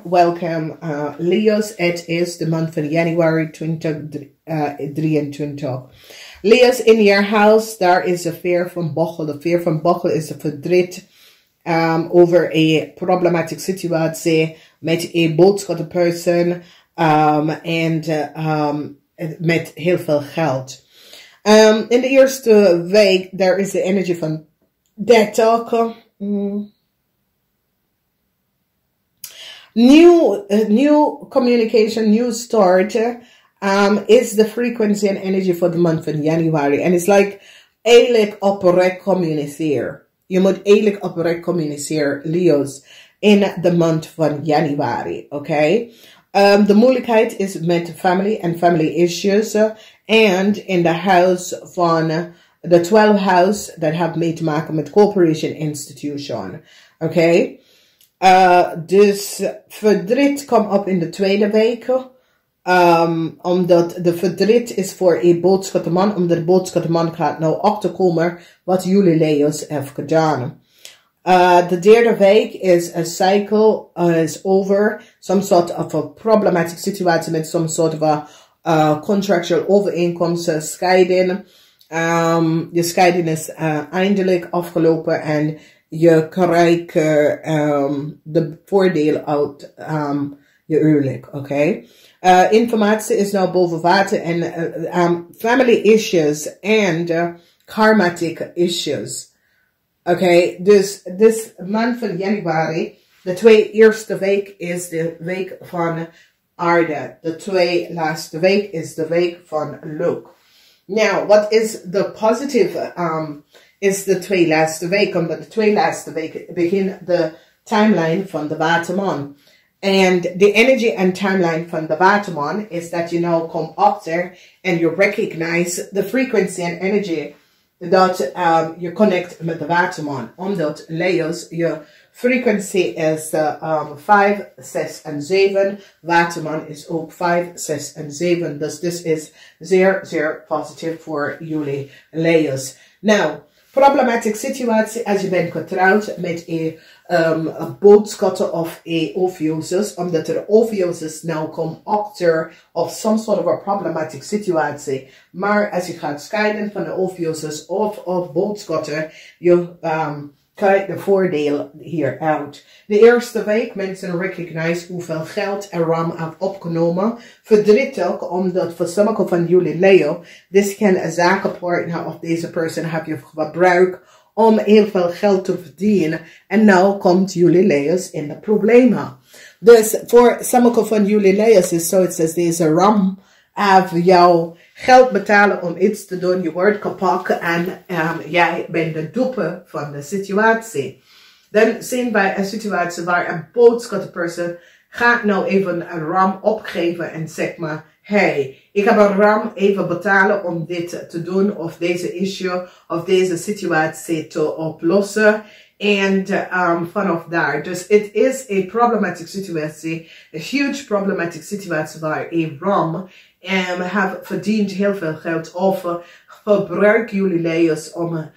Welcome, Leo's. Het is de maand van Januari 2023. Leo's, in your house, daar is de veer van Bochel. De veer van Bochel is de verdriet over een problematische situatie met een boodschappenpersoon en met heel veel geld. In de eerste week, daar is de energie van Dead. New communication, new start, is the frequency and energy for the month of January. And it's like, eigenlijk oprecht communiceren. Je moet eigenlijk oprecht communiceren, Leo's, in de maand van Januari, oké? De moeilijkheid is met family and family issues, and in the house van the 12 house that have mee te maken met corporation institution, oké? Dus verdriet komt op in de tweede week. Omdat de verdriet is voor een boodschappenman. Omdat de boodschappenman gaat nou achterkomen wat jullie Leo's heeft gedaan. De derde week is een cycle is over. Some sort of a problematic situatie met some sort of a contractual overeenkomst, scheiding. Je scheiding is eindelijk afgelopen en je krijgt de voordeel uit je huwelijk, oké? Informatie is nou boven water en family issues and karmatic issues. Oké, dus maand van januari, de twee eerste week is de week van aarde. De twee laatste week is de week van lucht. Now, what is the positive is de twee laatste weken, omdat de twee laatste weken begint de timeline van de waterman. And the energy and timeline van de waterman is that you now come up there and you recognize the frequency and energy dat you connect met de waterman. Omdat Leo's, je frequency is 5, 6 en 7. Waterman is ook 5, 6 en 7. Dus this is zeer, zeer positief voor jullie Leo's. Now, problematic situatie als je bent getrouwd met een boodschatter of een oviosus, omdat er oviosus nou komt achter of some sort of a problematic situatie. Maar als je gaat scheiden van de oviosus of boodschatter, je krijgt de voordeel hieruit. De eerste week mensen recognize hoeveel geld er Ram heeft opgenomen. Verdrietig, omdat voor sommige van jullie Leo, dit kan een zakenpartner of deze persoon heb je gebruikt om heel veel geld te verdienen. En nou komt jullie Leo's in de problemen. Dus voor sommige van jullie Leo's is zoiets als deze Ram heeft jou geld betalen om iets te doen, je wordt kapot en jij bent de dupe van de situatie. Dan zien wij een situatie waar een boodschapperpersoon gaat nou even een Ram opgeven en zegt maar, hey, ik heb een Ram even betalen om dit te doen of deze issue of deze situatie te oplossen. En vanaf daar. Dus het is een problematic situatie, een huge problematic situatie waar een Ram verdient heel veel geld of gebruik jullie Leo's om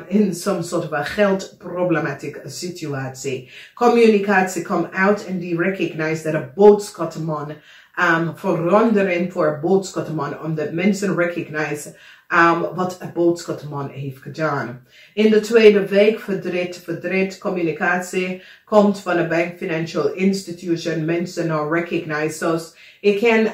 in some sort of a geldproblematic situatie. Communicatie komt uit en die recognize dat een boodschappenman verandering voor boodschappenman, omdat mensen recognize wat een boodschappenman heeft gedaan. In de tweede week verdriet, communicatie komt van een bank financial institution. Mensen nou recognize. Dus ik kan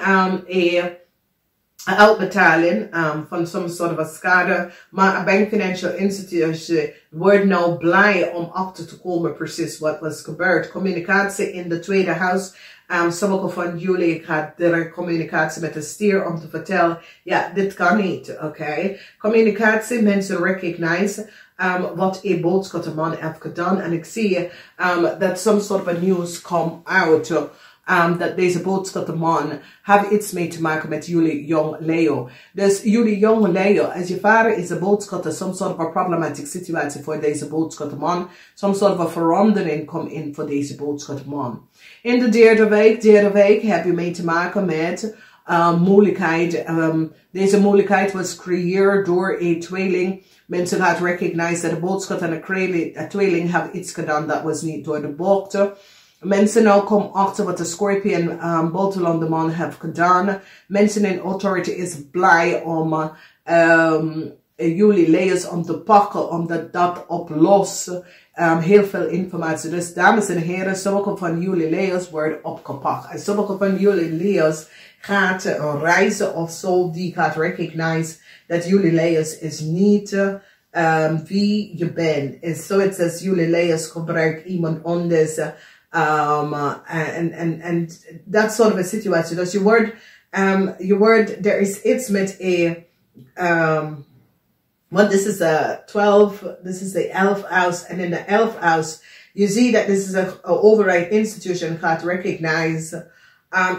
uitbetaling van some sort of a schade, maar een bank financial institution wordt nou blij om achter te komen precies wat was gebeurd. Communicatie in de tweede huis. Sommige van jullie gaat direct communicatie met de stier om te vertellen, ja, dit kan niet, oké? Communicatie, mensen recognize wat een boodschappenman heeft gedaan. En ik zie dat some sort of news come out. Dat deze boodschappenman heeft iets mee te maken met jullie jong Leo. Dus jullie jong Leo, als je vader is een boodschapper, some sort of a problematic situatie voor deze boodschappenman, some sort of a verandering komt in voor deze boodschappenman. In de derde week heb je mee te maken met moeilijkheid. Deze moeilijkheid was gecreëerd door een tweeling. Mensen gaan recognize dat de boodschap en een tweeling hebben iets gedaan dat was niet door de boekte. Mensen nou komen achter wat de Scorpion buitenland de man heeft gedaan. Mensen in authority is blij om jullie Leeuws om te pakken, omdat dat oplost heel veel informatie. Dus dames en heren, sommige van jullie Leeuws worden opgepakt. En sommige van jullie Leeuws gaat reizen of zo, die gaat recognize dat jullie Leeuws is niet wie je bent. Is zoiets als jullie Leeuws gebruikt iemand anders. En dat soort van situatie. Dus je wordt, er is iets met want this is a 12, this is the 11th house, and in the 11th house, you see that this is a override institution gaat recognize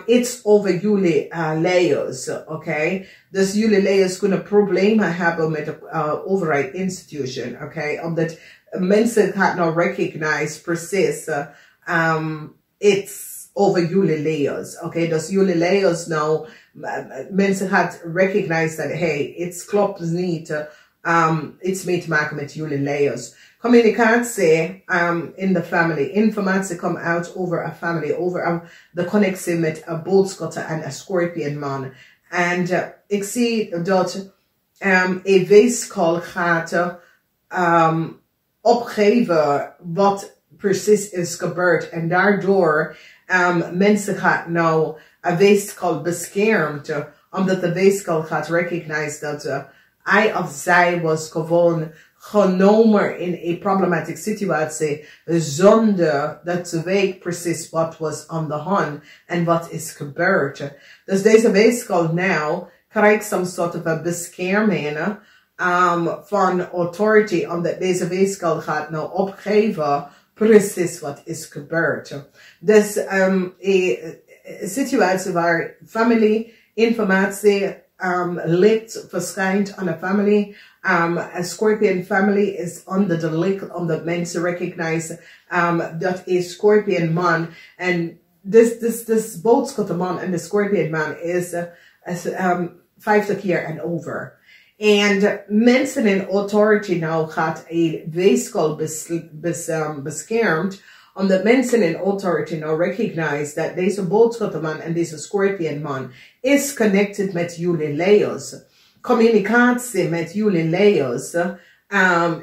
iets over jullie Leeuws, okay? Dus jullie Leeuws kunnen problemen hebben met de override institution, okay? Omdat mensen gaan nou recognize precies iets over jullie Leeuws, okay? Dus jullie Leeuws nou, mensen gaan recognize dat, hey, iets klopt niet, iets mee te maken met jullie Leeuws. Communicatie in de family. Informatie komt uit over een family, over de connectie met een boodschatter en een Scorpion man. En ik zie dat een weeskal gaat opgeven wat precies is gebeurd. En daardoor mensen gaan nou een weeskal beschermd, omdat de weeskal gaat recognize dat hij of zij was gewoon genomen in een problematische situatie zonder dat ze weet precies wat was aan de hand en wat is gebeurd. Dus deze weeskal nou krijgt some sort of a bescherming van authority, omdat deze weeskal gaat nou opgeven precies wat is gebeurd. Dus een situatie waar familie informatie licht verschijnt aan een family. A Scorpion family is under the licht, omdat mensen recognize dat een Scorpion man en this boodschapper man en de Scorpion man is 50 jaar en over. En mensen in authority nou gaat een weeskal beschermd, omdat mensen in authority nou recognize dat deze boodschapper man en deze Scorpion man is connected met jullie Leeuws. Communicatie met jullie Leeuws.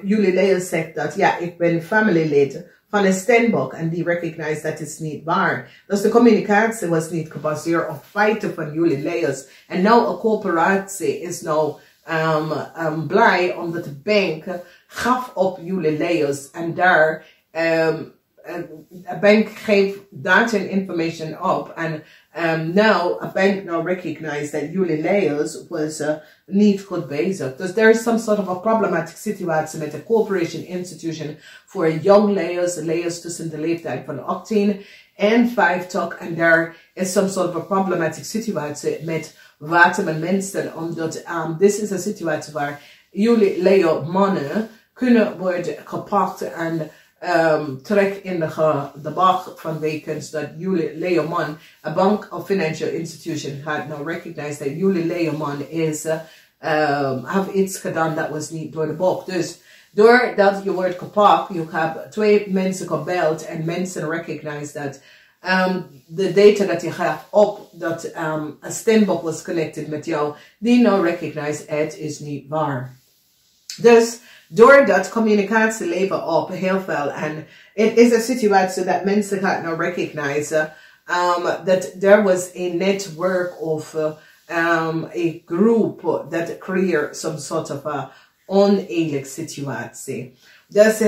Jullie Leeuws zegt dat, ja, ik ben familielid van een Steenbok en die recognize dat is niet waar. Dus de communicatie was niet gebaseerd op feiten van jullie Leeuws. En nou een corporatie is nou blij omdat de bank gaf op jullie Leeuws en daar a bank geeft data and information op en now a bank now recognize that jullie Leeuws was niet goed bezig. Dus there is some sort of a problematic situatie met de corporation institution voor young Leeuws tussen de leeftijd van 18 en 50 en daar is some sort of a problematic situatie met water met mensen, omdat this is a situatie waar jullie Leo mannen kunnen worden gepakt en terug in de bak van wekens dat jullie Leo man, een bank of financial institution gaat nou recognize dat jullie Leo man is, have iets gedaan dat was niet door de boek. Dus doordat je wordt gepakt, je hebt 2 mensen gebeld en mensen recognize dat de data dat je gaat op dat een Steenbok was connected met jou, die nou recognize het is niet waar. Dus doordat communicatie leven op heel veel en het is een situatie dat mensen gaan nou recognize that there was a network of a group that create some sort of a oneerlijke situatie. Dus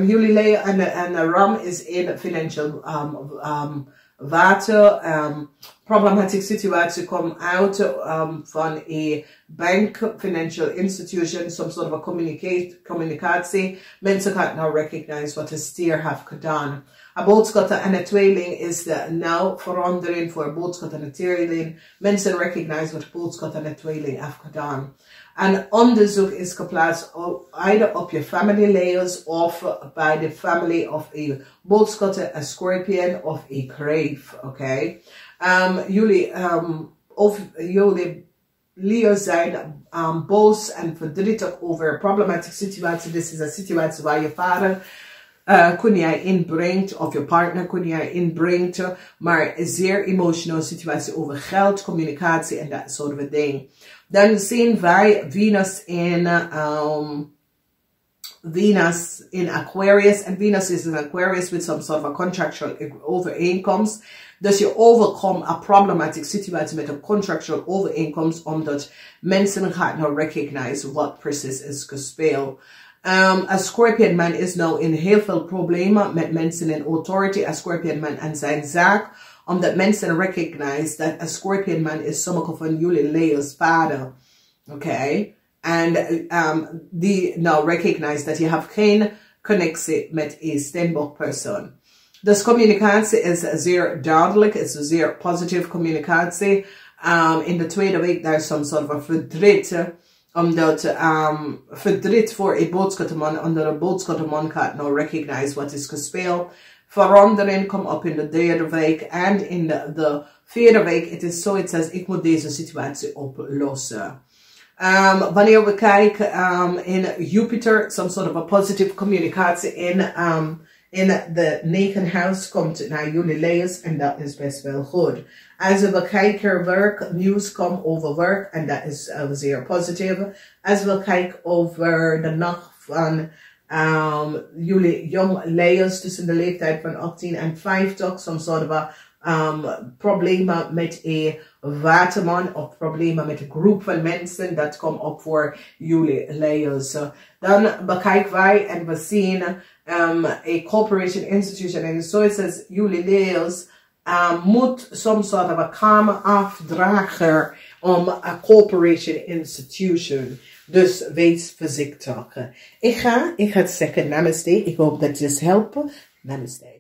jullie Leo en de ram is in financial water. Problematische situatie komt uit van een bank, financial institution, some sort of a communicatie. Mensen gaan nou recognize wat de stier heeft gedaan. Een boodschatter en een tweeling is de nou verandering voor een boodschatter en een tweeling. Mensen recognize wat de boodschatter en een tweeling heeft gedaan. Een onderzoek is geplaatst either op je family Leeuws of bij de family of een boodschatter, een Scorpion of een Grave, oké? Jullie Leo zijn boos en verdrietig over een problematische situatie. Dit is een situatie waar je vader kun jij inbrengt, of je partner kun jij inbrengt, maar een zeer emotionele situatie over geld, communicatie en dat soort van dingen. Dan zien wij Venus in Aquarius, en Venus is in Aquarius with some sort of a contractual overeenkomst. Dus je overkomt een problematische situatie met een contractual overeenkomst, omdat mensen gaan nou recognize wat precies is gespeeld. Een Scorpion man is nou in heel veel problemen met mensen in authority, een Scorpion man en zijn zaak, omdat mensen recognize dat een Scorpion man is sommige van jullie Leo's vader. Oké? En die nou recognize dat je hebt geen connectie met een steenbok persoon. Dus communicatie is zeer duidelijk, is een zeer positieve communicatie. In de tweede week daar is some sort of verdriet, omdat verdriet voor een boodschappenman, onder een boodschappenman gaat nou recognize wat is gespeeld. Verandering komt op in de derde week en in de vierde week, het is zoiets als ik moet deze situatie oplossen. Wanneer we kijken in Jupiter, some sort of a positive communicatie in de 9 huis komt naar jullie Leo's en dat is best wel goed. Als we kijken werk, nieuws komt over werk en dat is zeer positief. Als we kijken over de nacht van jullie jong Leo's tussen de leeftijd van 18 en 50, some sort of problemen met een waterman of problemen met een groep van mensen, dat komt op voor jullie Leo's. Dan bekijken wij en we zien a corporation institution en zoals als jullie Leo's moet soms soort of een kamer afdrager om een corporation institution. Dus wees voorzichtig. Ik ga het zeggen namaste. Ik hoop dat je het helpt. Namaste.